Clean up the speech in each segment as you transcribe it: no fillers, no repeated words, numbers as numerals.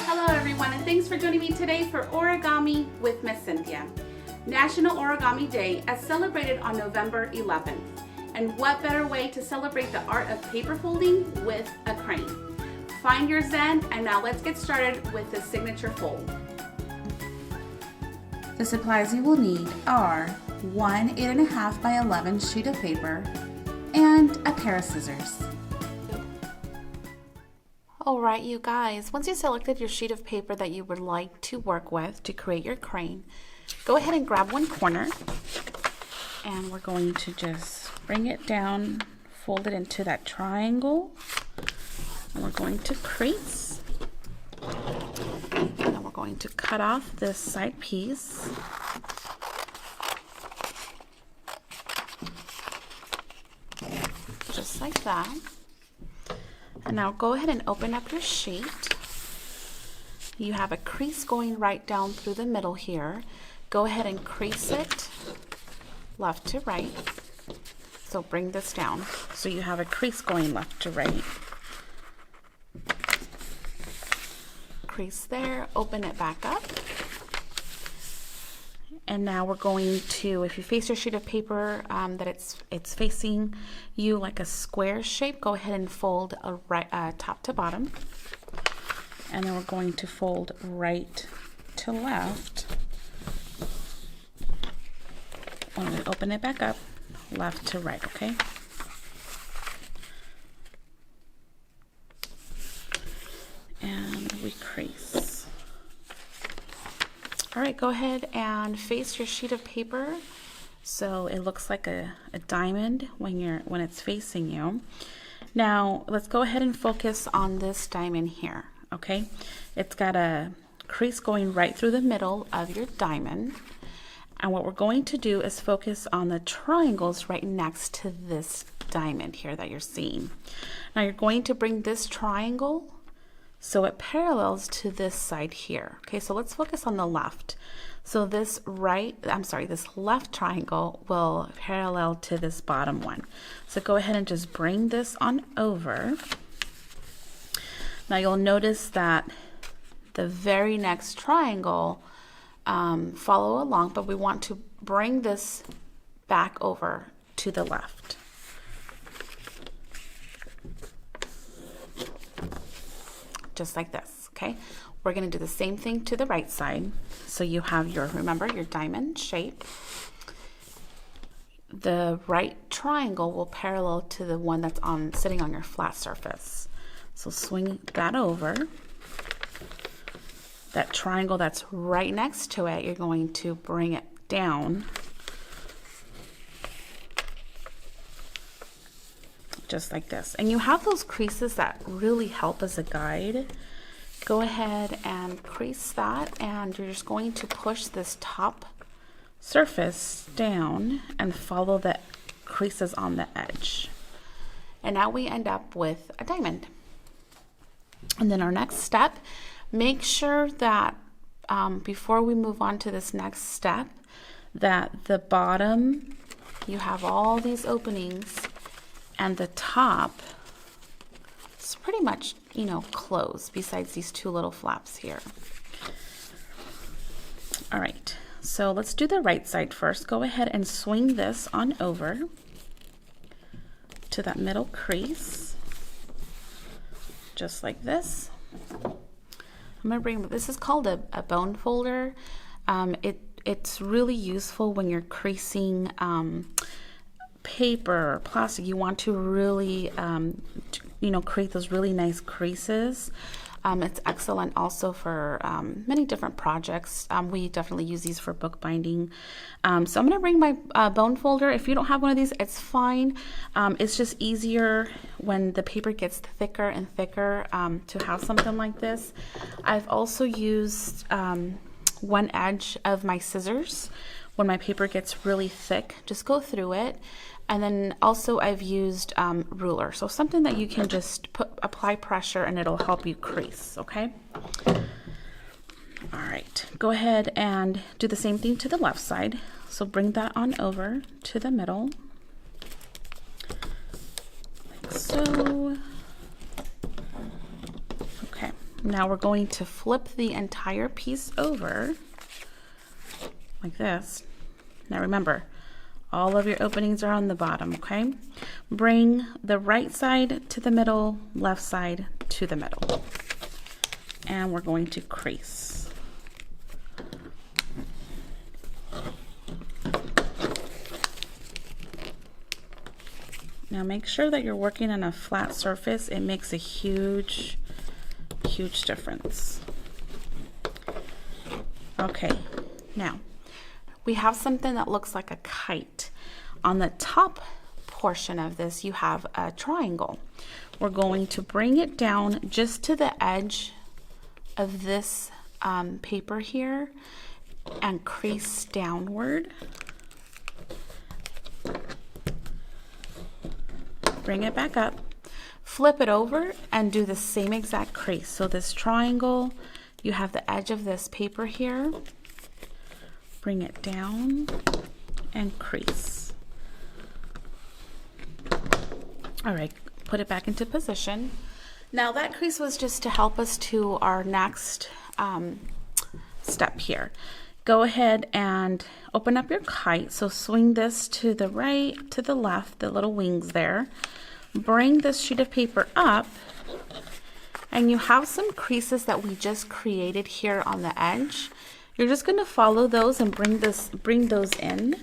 Hello everyone, and thanks for joining me today for Origami with Miss Cynthia. National Origami Day is celebrated on November 11th. And what better way to celebrate the art of paper folding with a crane? Find your Zen, and now let's get started with the signature fold. The supplies you will need are one 8.5 by 11 sheet of paper and a pair of scissors. Alright you guys, once you selected your sheet of paper that you would like to work with to create your crane, go ahead and grab one corner and we're going to just bring it down, fold it into that triangle, and we're going to crease. And then we're going to cut off this side piece. Just like that. And now go ahead and open up your sheet. You have a crease going right down through the middle here. Go ahead and crease it left to right. So bring this down. So you have a crease going left to right. Crease there, open it back up. And now we're going to, if you face your sheet of paper that it's facing you like a square shape, go ahead and fold top to bottom. And then we're going to fold right to left. When we open it back up, left to right, okay? And we crease. All right, go ahead and face your sheet of paper so it looks like a diamond when it's facing you. Now, let's go ahead and focus on this diamond here, okay? It's got a crease going right through the middle of your diamond. And what we're going to do is focus on the triangles right next to this diamond here that you're seeing. Now, you're going to bring this triangle so it parallels to this side here. Okay, so let's focus on the left. So this left triangle will parallel to this bottom one. So go ahead and just bring this on over. Now you'll notice that the very next triangle follow along, but we want to bring this back over to the left. Just like this, okay? We're gonna do the same thing to the right side. So you have remember your diamond shape. The right triangle will parallel to the one that's sitting on your flat surface. So swing that over. That triangle that's right next to it, you're going to bring it down. Just like this. And you have those creases that really help as a guide. Go ahead and crease that, and you're just going to push this top surface down and follow the creases on the edge. And now we end up with a diamond. And then our next step, make sure that before we move on to this next step, that the bottom, you have all these openings, and the top is pretty much, closed besides these two little flaps here. All right, so let's do the right side first. Go ahead and swing this on over to that middle crease, just like this. This is called a bone folder. It's really useful when you're creasing paper or plastic. You want to really create those really nice creases. It's excellent also for many different projects. We definitely use these for bookbinding. So I'm going to bring my bone folder. If you don't have one of these, it's fine. It's just easier when the paper gets thicker and thicker to have something like this. I've also used one edge of my scissors when my paper gets really thick. Just go through it. And then also I've used ruler, so something that you can just apply pressure and it'll help you crease, okay? All right, go ahead and do the same thing to the left side. So bring that on over to the middle, like so. Okay, Now we're going to flip the entire piece over like this. Now remember, all of your openings are on the bottom, okay? Bring the right side to the middle, left side to the middle. And we're going to crease. Now make sure that you're working on a flat surface. It makes a huge difference. Okay, now we have something that looks like a kite. On the top portion of this, you have a triangle. We're going to bring it down just to the edge of this paper here and crease downward. Bring it back up, flip it over, and do the same exact crease. So this triangle, you have the edge of this paper here. Bring it down and crease. All right, put it back into position. Now that crease was just to help us to our next step here. Go ahead and open up your kite. So swing this to the right, to the left, the little wings there. Bring this sheet of paper up, and you have some creases that we just created here on the edge. You're just going to follow those and bring those in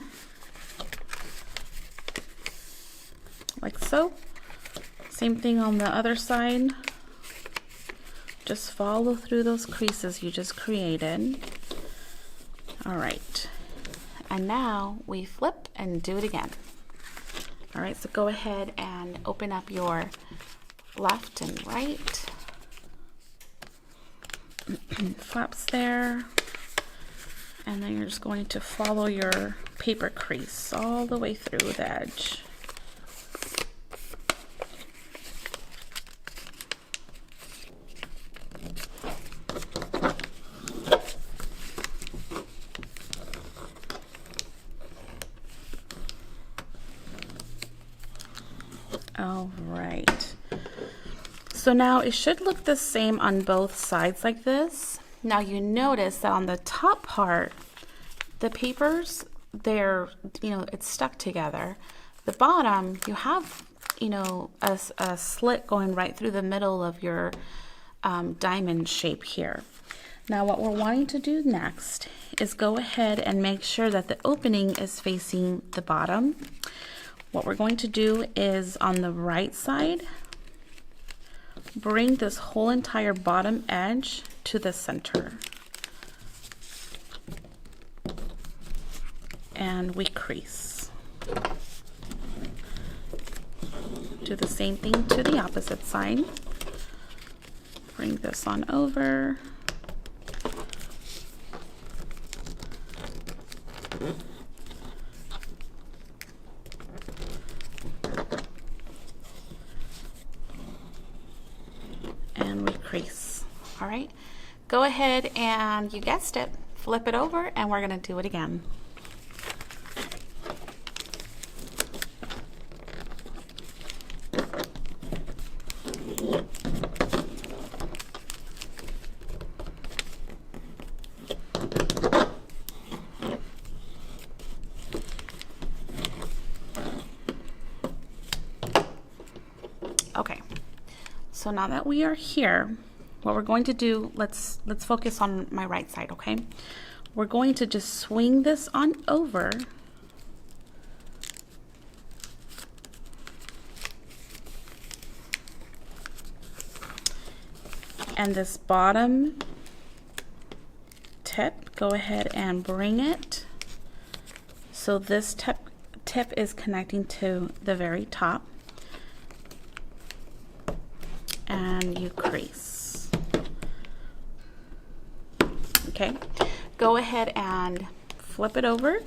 like so. Same thing on the other side. Just follow through those creases you just created. All right, and now we flip and do it again. All right, so go ahead and open up your left and right. Flaps there. And then you're just going to follow your paper crease all the way through the edge. All right. So now it should look the same on both sides like this. Now you notice that on the top part, the papers, it's stuck together. The bottom, you have, a slit going right through the middle of your diamond shape here. Now what we're wanting to do next is go ahead and make sure that the opening is facing the bottom. What we're going to do is on the right side, bring this whole entire bottom edge to the center. And we crease. Do the same thing to the opposite side. Bring this on over. And we crease. All right, go ahead and, you guessed it, flip it over, and we're going to do it again. Okay, so now that we are here, what we're going to do, let's focus on my right side, okay? We're going to just swing this on over. And this bottom tip, go ahead and bring it. So this tip is connecting to the very top. And you crease. Okay, go ahead and flip it over.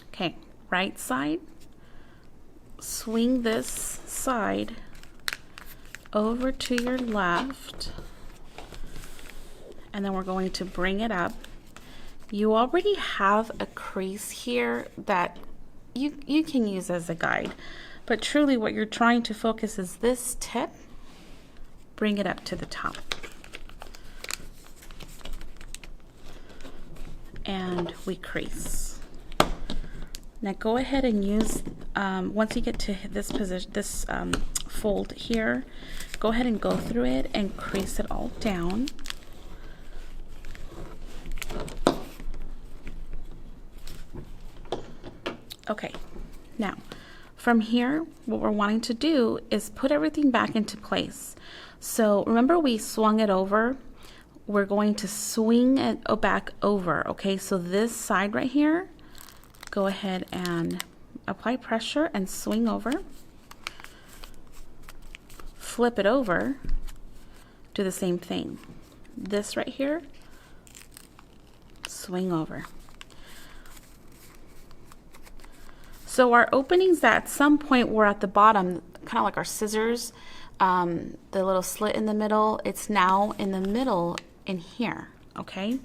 Okay, right side, swing this side over to your left, and then we're going to bring it up. You already have a crease here that you can use as a guide. But truly what you're trying to focus is this tip bring it up to the top. And we crease. Now go ahead and use, once you get to this position, this fold here, go ahead and go through it and crease it all down. Okay, now from here, what we're wanting to do is put everything back into place. So remember we swung it over? We're going to swing it back over, okay? So this side right here, go ahead and apply pressure and swing over. Flip it over, do the same thing. This right here, swing over. So our openings at some point were at the bottom, kind of like our scissors, the little slit in the middle, it's now in the middle in here, okay?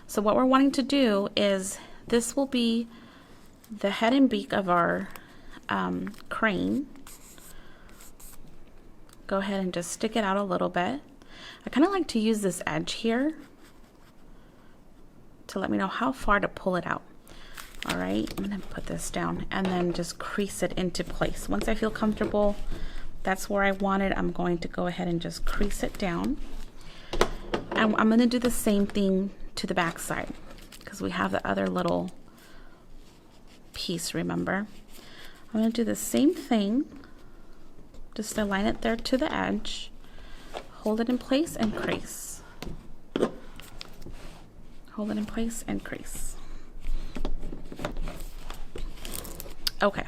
So what we're wanting to do is, this will be the head and beak of our crane. Go ahead and just stick it out a little bit. I kind of like to use this edge here to let me know how far to pull it out. All right, I'm gonna put this down and then just crease it into place. Once I feel comfortable, that's where I want it, I'm going to go ahead and just crease it down. And I'm gonna do the same thing to the back side because we have the other little piece, remember? I'm gonna do the same thing, just align it there to the edge, hold it in place and crease. Hold it in place and crease. Okay.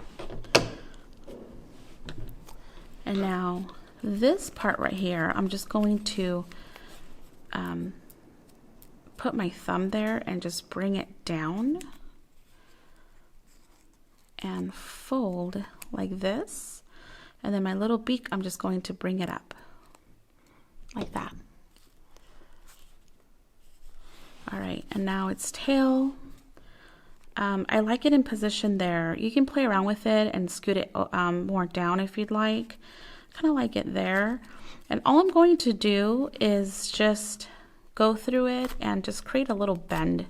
And now this part right here, I'm just going to put my thumb there and just bring it down and fold like this. And then my little beak, I'm just going to bring it up like that. All right, and now its tail. I like it in position there. You can play around with it and scoot it more down if you'd like. Kind of like it there. And all I'm going to do is just go through it and just create a little bend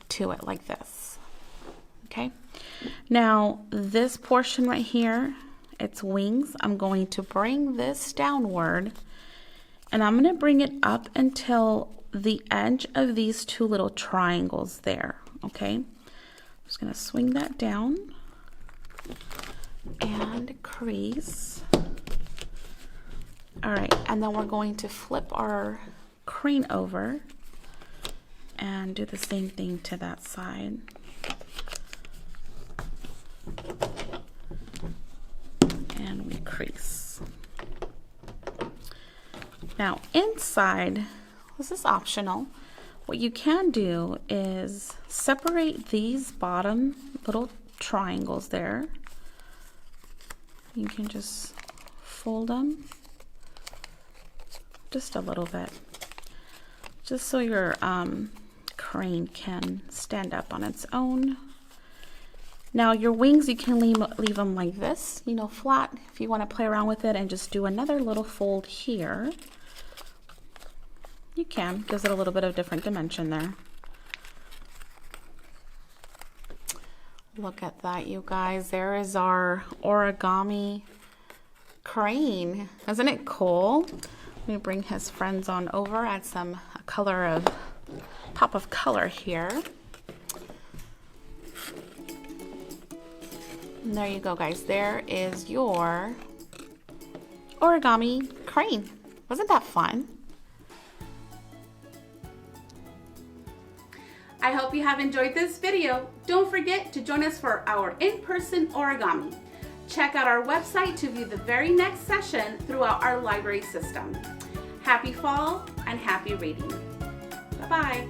to it like this. Okay. Now this portion right here, its wings, I'm going to bring this downward and I'm going to bring it up until the edge of these two little triangles there. Okay. I'm just going to swing that down and crease. All right, and then we're going to flip our crane over and do the same thing to that side. And we crease. Now inside, this is optional. What you can do is separate these bottom little triangles there. You can just fold them just a little bit, just so your crane can stand up on its own. Now your wings, you can leave them like this, you know, flat if you want to play around with it, and just do another little fold here. You can, gives it a little bit of different dimension there. Look at that, you guys. There is our origami crane. Isn't it cool? Let me bring his friends on over, add some pop of color here. And there you go, guys. There is your origami crane. Wasn't that fun? I hope you have enjoyed this video. Don't forget to join us for our in-person origami. Check out our website to view the very next session throughout our library system. Happy fall and happy reading. Bye-bye.